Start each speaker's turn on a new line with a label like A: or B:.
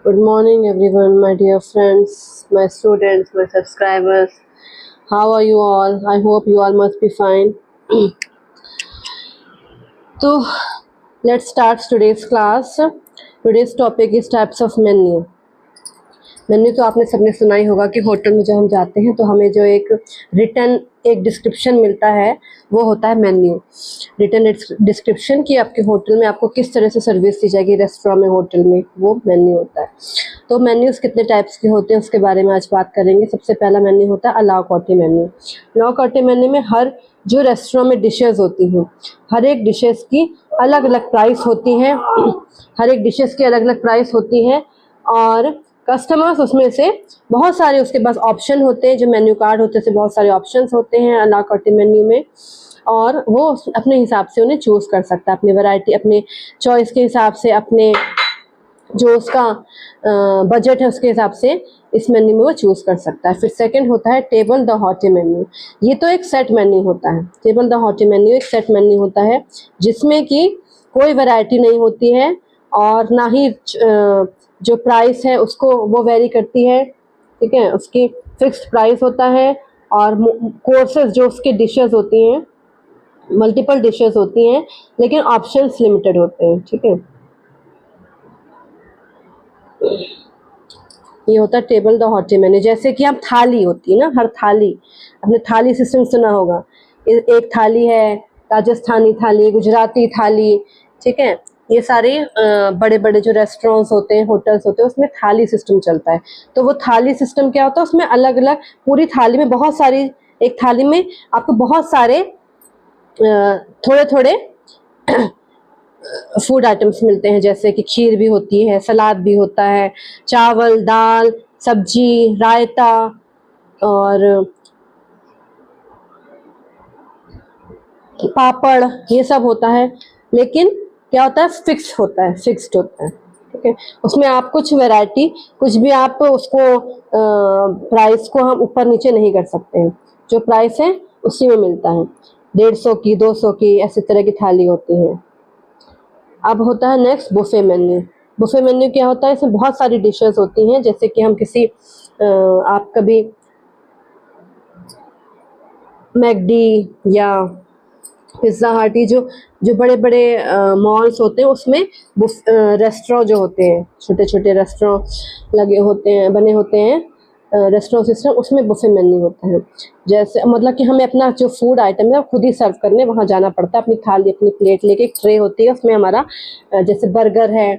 A: Good morning, everyone, my dear friends, my students, my subscribers. How are you all? I hope you all must be fine. So, let's start today's class. Today's topic is types of menu. Menu तो आपने सबने सुना ही होगा कि hotel में जब हम जाते हैं तो हमें जो एक रिटन एक डिस्क्रिप्शन मिलता है वो होता है मेन्यू। रिटन डिस्क्रिप्शन कि आपके होटल में आपको किस तरह से सर्विस दी जाएगी, रेस्टोरेंट में, होटल में, वो मेन्यू होता है। तो मेन्यूज कितने टाइप्स के होते हैं उसके बारे में आज बात करेंगे। सबसे पहला मेन्यू होता है अला कार्टे मेन्यू। अला कार्टे मेन्यू में हर जो रेस्टोरेंट में डिशेस होती हैं, हर एक डिशेस की अलग अलग प्राइस होती हैं हर एक डिशेस की अलग अलग प्राइस होती है और कस्टमर्स उसमें से बहुत सारे उसके पास ऑप्शन होते हैं। जो मेन्यू कार्ड होते हैं बहुत सारे ऑप्शंस होते हैं अला कार्टे मेन्यू में और वो अपने हिसाब से उन्हें चूज़ कर सकता है, अपनी वैरायटी, अपने चॉइस के हिसाब से, अपने जो उसका बजट है उसके हिसाब से इस मेन्यू में वो चूज़ कर सकता है। फिर सेकंड होता है टेबल द हॉटे मेन्यू। ये तो एक सेट मेन्यू होता है। टेबल द हॉटे मेन्यू एक सेट मेन्यू होता है जिसमें कि कोई वैरायटी नहीं होती है और ना ही जो प्राइस है उसको वो वेरी करती है, ठीक है। उसकी फिक्स्ड प्राइस होता है और कोर्सेज जो उसके डिशेस होती हैं, मल्टीपल डिशेस होती हैं लेकिन ऑप्शंस लिमिटेड होते हैं, ठीक है। ये होता है टेबल द हॉटे मेन्यू। जैसे कि आप थाली होती है ना, हर थाली, आपने थाली सिस्टम सुना होगा। एक थाली है राजस्थानी थाली, गुजराती थाली, ठीक है। ये सारे बड़े बड़े जो रेस्टोरेंट्स होते हैं, होटल्स होते हैं, उसमें थाली सिस्टम चलता है। तो वो थाली सिस्टम क्या होता है, उसमें अलग अलग पूरी थाली में बहुत सारी, एक थाली में आपको बहुत सारे थोड़े थोड़े फूड आइटम्स मिलते हैं। जैसे कि खीर भी होती है, सलाद भी होता है, चावल, दाल, सब्जी, रायता और पापड़, ये सब होता है। लेकिन क्या होता है, फिक्स्ड होता है, फिक्स्ड होता है, ठीक है। उसमें आप कुछ वैरायटी, कुछ भी आप उसको प्राइस को हम ऊपर नीचे नहीं कर सकते हैं। जो प्राइस है उसी में मिलता है। 150 की, 200 की, ऐसे तरह की थाली होती है। अब होता है next buffet menu. Buffet menu क्या होता है, इसमें बहुत सारी डिशेस होती हैं। जैसे कि हम किसी आप कभी मैकडी या पिज़्ज़ा हट, जो जो बड़े बड़े मॉल्स होते हैं उसमें रेस्टोरेंट जो होते हैं, छोटे छोटे रेस्टोरेंट लगे होते हैं, बने होते हैं रेस्टोरेंट सिस्टम, उसमें बुफे मेन्यू होता है। जैसे मतलब कि हमें अपना जो फूड आइटम है खुद ही सर्व करने वहाँ जाना पड़ता है। अपनी थाली, अपनी प्लेट लेके, एक ट्रे होती है उसमें हमारा जैसे बर्गर है,